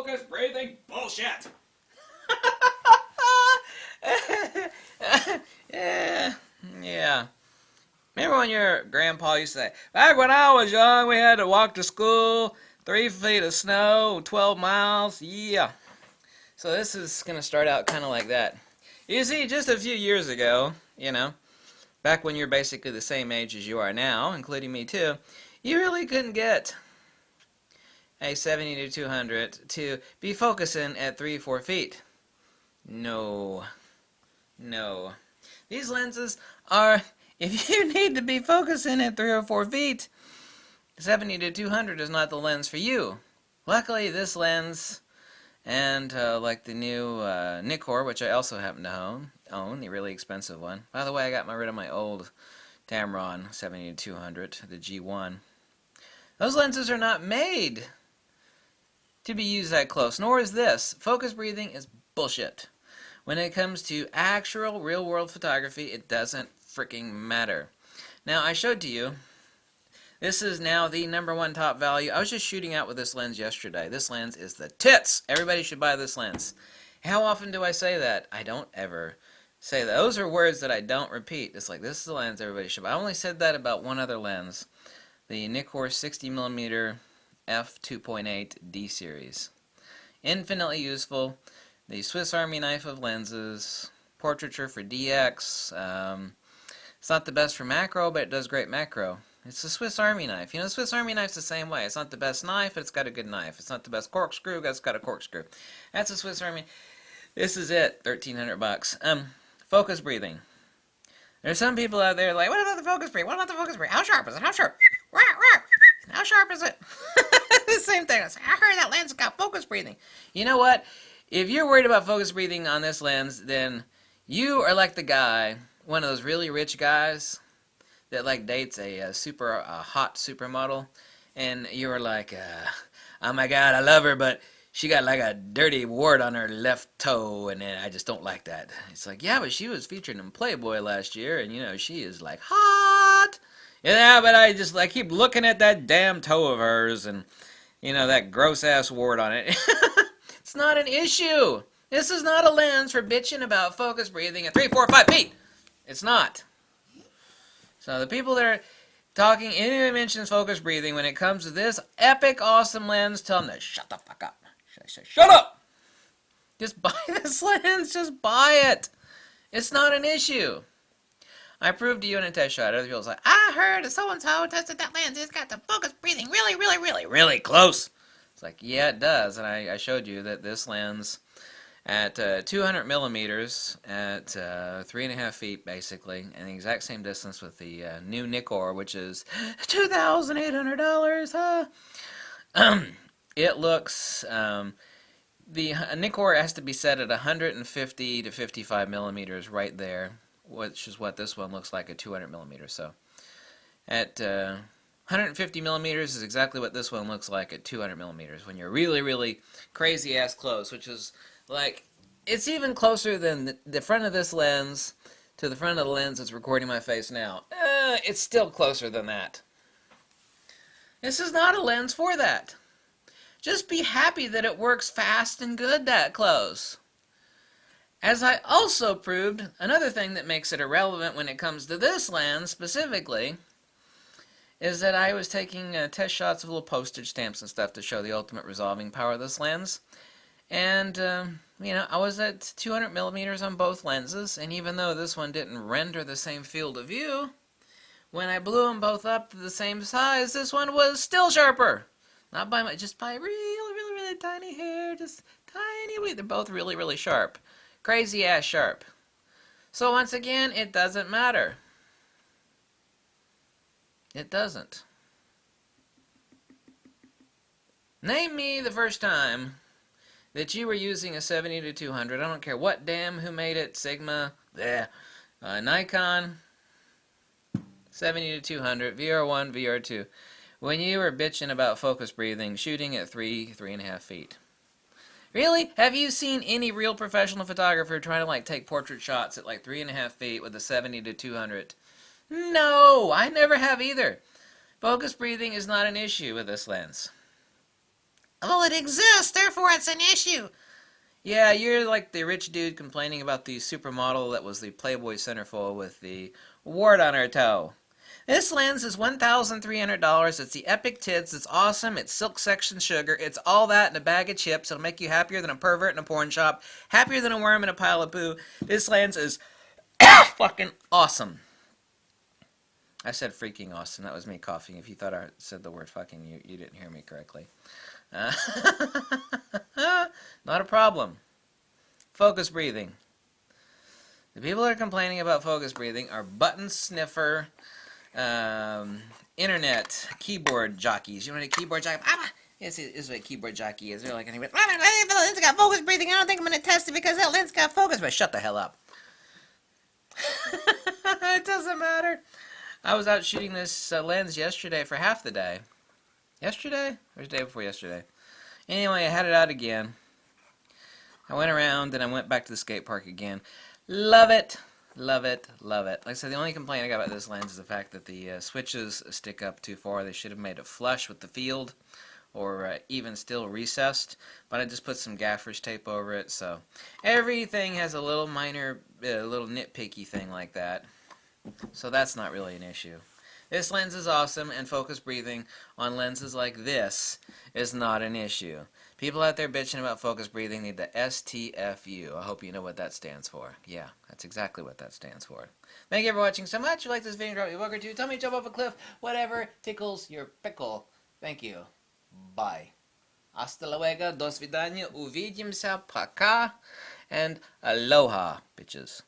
focus breathing bullshit. Yeah, yeah. Remember when your grandpa used to say, back when I was young, we had to walk to school, 3 feet of snow, 12 miles. Yeah. So this is going to start out kind of like that. You see, just a few years ago, back when you're basically the same age as you are now, including me too, you really couldn't get a 70 to 200 to be focusing at 3 or 4 feet. No. No. These lenses are, if you need to be focusing at 3 or 4 feet, 70 to 200 is not the lens for you. Luckily, this lens and like the new Nikkor, which I also happen to own, the really expensive one. By the way, I got rid of my old Tamron 70 to 200, the G1. Those lenses are not made to be used that close, nor is this. Focus breathing is bullshit. When it comes to actual real-world photography, it doesn't freaking matter. Now, I showed to you, this is now the #1 top value. I was just shooting out with this lens yesterday. This lens is the tits. Everybody should buy this lens. How often do I say that? I don't ever say that. Those are words that I don't repeat. It's like, this is the lens everybody should buy. I only said that about one other lens, the Nikkor 60mm f2.8 D series. Infinitely useful. The Swiss Army knife of lenses, portraiture for DX. It's not the best for macro, but it does great macro. It's a Swiss Army knife. The Swiss Army knife's the same way. It's not the best knife, but it's got a good knife. It's not the best corkscrew, but it's got a corkscrew. That's a Swiss Army. This is it. $1,300. Focus breathing. There's some people out there like, what about the focus breathing? What about the focus breathing? How sharp is it? How sharp? How sharp is it? The same thing. I heard that lens got focus breathing. You know what? If you're worried about focus breathing on this lens, then you are like the guy, one of those really rich guys that like dates a super hot supermodel, and you're like, oh my God, I love her, but she got like a dirty wart on her left toe, and I just don't like that. It's like, yeah, but she was featured in Playboy last year, and she is like hot. Yeah, but I keep looking at that damn toe of hers, and that gross ass wart on it. It's not an issue. This is not a lens for bitching about focus breathing at 3, 4, 5 feet. It's not. So the people that are talking, anybody mentions focus breathing when it comes to this epic, awesome lens, tell them to shut the fuck up. Say, shut up! Just buy this lens. Just buy it. It's not an issue. I proved to you in a test shot. Other people's like, I heard so-and-so tested that lens. It's got the focus breathing really, really, really, really close. It's like, yeah, it does. And I showed you that this lens at 200 millimeters at 3.5 feet, basically, and the exact same distance with the new Nikkor, which is $2,800. It looks, the Nikkor has to be set at 150 to 55 millimeters right there, which is what this one looks like at 200 millimeters. So at 150 millimeters is exactly what this one looks like at 200 millimeters when you're really, really crazy ass close, which is like, it's even closer than the front of this lens to the front of the lens that's recording my face now. It's still closer than that. This is not a lens for that. Just be happy that it works fast and good that close. As I also proved, another thing that makes it irrelevant when it comes to this lens specifically is that I was taking test shots of little postage stamps and stuff to show the ultimate resolving power of this lens. And, I was at 200 millimeters on both lenses, and even though this one didn't render the same field of view, when I blew them both up to the same size, this one was still sharper. Not by much, just by really, really, really tiny hair, just tiny. They're both really, really sharp. Crazy ass sharp. So once again, it doesn't matter. It doesn't. Name me the first time that you were using a 70 to 200. I don't care what damn who made it, Sigma, Nikon, 70 to 200, VR1, VR2. When you were bitching about focus breathing, shooting at 3.5 feet. Really? Have you seen any real professional photographer trying to take portrait shots at 3.5 feet with a 70 to 200? No, I never have either. Focus breathing is not an issue with this lens. Well, it exists, therefore it's an issue. Yeah, you're like the rich dude complaining about the supermodel that was the Playboy centerfold with the wart on her toe. This lens is $1,300. It's the Epic Tits. It's awesome. It's silk section sugar. It's all that in a bag of chips. It'll make you happier than a pervert in a porn shop, happier than a worm in a pile of poo. This lens is fucking awesome. I said freaking awesome. That was me coughing. If you thought I said the word fucking, you didn't hear me correctly. Uh, Not a problem. Focus breathing. The people that are complaining about focus breathing are button sniffer, internet keyboard jockeys. You know what a keyboard jockey? This is what a keyboard jockey is. They're like, that lens got focus breathing. I don't think I'm going to test it because that lens got focus. But shut the hell up. It doesn't matter. I was out shooting this lens yesterday for half the day. Yesterday? Or the day before yesterday? Anyway, I had it out again. I went around and I went back to the skate park again. Love it. Love it. Love it. Like I said, the only complaint I got about this lens is the fact that the switches stick up too far. They should have made it flush with the field or even still recessed. But I just put some gaffer's tape over it. So everything has a little minor, little nitpicky thing like that. So that's not really an issue. This lens is awesome, and focus breathing on lenses like this is not an issue. People out there bitching about focus breathing need the STFU. I hope you know what that stands for. Yeah, that's exactly what that stands for. Thank you for watching so much. If you like this video, drop me a book or two. Tell me to jump off a cliff. Whatever tickles your pickle. Thank you. Bye. Hasta luego. До свидания. Увидимся. Пока. And aloha, bitches.